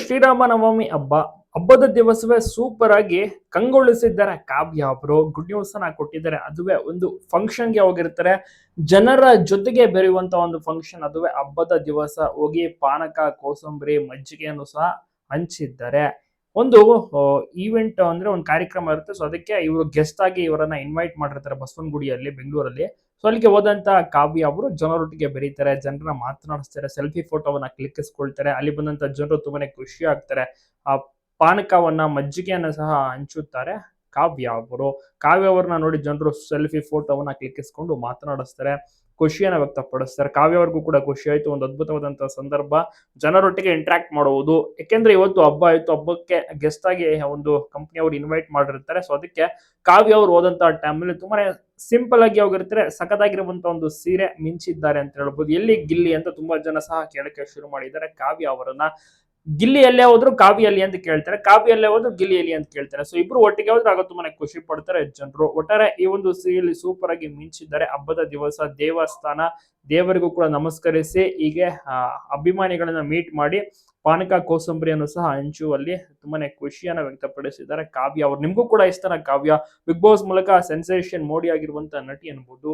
ಶ್ರೀರಾಮನವಮಿ ಹಬ್ಬದ ದಿವಸವೇ ಸೂಪರ್ ಆಗಿ ಕಂಗೊಳಿಸಿದ್ದಾರೆ ಕಾವ್ಯ ಅವರು. ಗುಡ್ ನ್ಯೂಸ್ ಅನ್ನ ಕೊಟ್ಟಿದ್ದಾರೆ. ಅದುವೇ ಒಂದು ಫಂಕ್ಷನ್ಗೆ ಹೋಗಿರ್ತಾರೆ, ಜನರ ಜೊತೆಗೆ ಬೆರೆಯುವಂತ ಒಂದು ಫಂಕ್ಷನ್. ಅದುವೇ ಹಬ್ಬದ ದಿವಸ ಹೋಗಿ ಪಾನಕ, ಕೋಸಂಬರಿ, ಮಜ್ಜಿಗೆಯನ್ನು ಸಹ ಹಂಚಿದ್ದಾರೆ. ಒಂದು ಈವೆಂಟ್ ಅಂದ್ರೆ ಒಂದು ಕಾರ್ಯಕ್ರಮ ಇರುತ್ತೆ. ಸೊ ಅದಕ್ಕೆ ಇವರು ಗೆಸ್ಟ್ ಆಗಿ ಇವರನ್ನ ಇನ್ವೈಟ್ ಮಾಡಿರ್ತಾರೆ ಬಸವನಗುಡಿಯಲ್ಲಿ, ಬೆಂಗಳೂರಲ್ಲಿ. ಸೊ ಅಲ್ಲಿಗೆ ಹೋದಂತ ಕಾವ್ಯ ಅವರು ಜನರೊಟ್ಟಿಗೆ ಬೆರೀತಾರೆ, ಜನರನ್ನ ಮಾತನಾಡಿಸ್ತಾರೆ, ಸೆಲ್ಫಿ ಫೋಟೋವನ್ನ ಕ್ಲಿಕ್ಕಿಸ್ಕೊಳ್ತಾರೆ. ಅಲ್ಲಿ ಬಂದಂತ ಜನರು ತುಂಬಾನೇ ಖುಷಿ ಆಗ್ತಾರೆ. ಆ ಪಾನಕವನ್ನ, ಮಜ್ಜಿಗೆಯನ್ನ ಸಹ ಹಂಚುತ್ತಾರೆ ಕಾವ್ಯ ಅವರು. ಕಾವ್ಯ ಅವ್ರನ್ನ ನೋಡಿ ಜನರು ಸೆಲ್ಫಿ ಫೋಟೋವನ್ನ ಕ್ಲಿಕ್ಕಿಸ್ಕೊಂಡು ಮಾತನಾಡಿಸ್ತಾರೆ, ಖುಷಿಯನ್ನ ವ್ಯಕ್ತಪಡಿಸ್ತಾರೆ. ಕಾವ್ಯ ಅವ್ರಿಗೂ ಕೂಡ ಖುಷಿ ಆಯ್ತು. ಒಂದು ಅದ್ಭುತವಾದಂತಹ ಸಂದರ್ಭ, ಜನರೊಟ್ಟಿಗೆ ಇಂಟ್ರಾಕ್ಟ್ ಮಾಡುವುದು. ಯಾಕೆಂದ್ರೆ ಇವತ್ತು ಹಬ್ಬ ಆಯ್ತು, ಹಬ್ಬಕ್ಕೆ ಗೆಸ್ಟ್ ಆಗಿ ಒಂದು ಕಂಪನಿ ಅವರು ಇನ್ವೈಟ್ ಮಾಡಿರ್ತಾರೆ. ಸೊ ಅದಕ್ಕೆ ಕಾವ್ಯ ಅವರು ಹೋದಂತಹ ಟೈಮಲ್ಲಿ ತುಂಬಾನೇ ಸಿಂಪಲ್ ಆಗಿ ಹೋಗಿರ್ತಾರೆ. ಸಖತ್ತಾಗಿರುವಂತ ಒಂದು ಸೀರೆ ಮಿಂಚಿದ್ದಾರೆ ಅಂತ ಹೇಳ್ಬೋದು. ಎಲ್ಲಿ ಗಿಲ್ಲಿ ಅಂತ ತುಂಬಾ ಜನ ಸಹ ಕೇಳಕ್ಕೆ ಶುರು ಮಾಡಿದ್ದಾರೆ ಕಾವ್ಯ ಅವರನ್ನ. ಗಿಲ್ಲಿ ಎಲ್ಲೇ ಹೋದ್ರು ಕಾವ್ಯ ಎಲ್ಲಿ ಅಂತ ಕೇಳ್ತಾರೆ, ಕಾವ್ಯ ಎಲ್ಲೇ ಹೋದ್ರು ಗಿಲ್ಲಿ ಎಲ್ಲಿ ಅಂತ ಕೇಳ್ತಾರೆ. ಸೊ ಇಬ್ರು ಒಟ್ಟಿಗೆ ಹೋದ್ರೆ ಆಗ ತುಂಬಾನೇ ಖುಷಿ ಪಡ್ತಾರೆ ಜನರು. ಒಟ್ಟಾರೆ ಈ ಒಂದು ಸೀರಿಯಲ್ ಸೂಪರ್ ಆಗಿ ಮಿಂಚಿದ್ದಾರೆ. ಹಬ್ಬದ ದಿವಸ ದೇವಸ್ಥಾನ, ದೇವರಿಗೂ ಕೂಡ ನಮಸ್ಕರಿಸಿ ಹೀಗೆ ಅಭಿಮಾನಿಗಳನ್ನ ಮೀಟ್ ಮಾಡಿ ಪಾನಕ, ಕೋಸಂಬರಿಯನ್ನು ಸಹ ಹಂಚುವಲ್ಲಿ ತುಂಬಾನೇ ಖುಷಿಯನ್ನ ವ್ಯಕ್ತಪಡಿಸಿದ್ದಾರೆ ಕಾವ್ಯ ಅವರು. ನಿಮ್ಗೂ ಕೂಡ ಇಷ್ಟನ ಕಾವ್ಯ? ಬಿಗ್ ಬಾಸ್ ಮೂಲಕ ಸೆನ್ಸೇಷನ್ ಮೋಡಿ ಆಗಿರುವಂತ ನಟಿ ಅನ್ಬೋದು.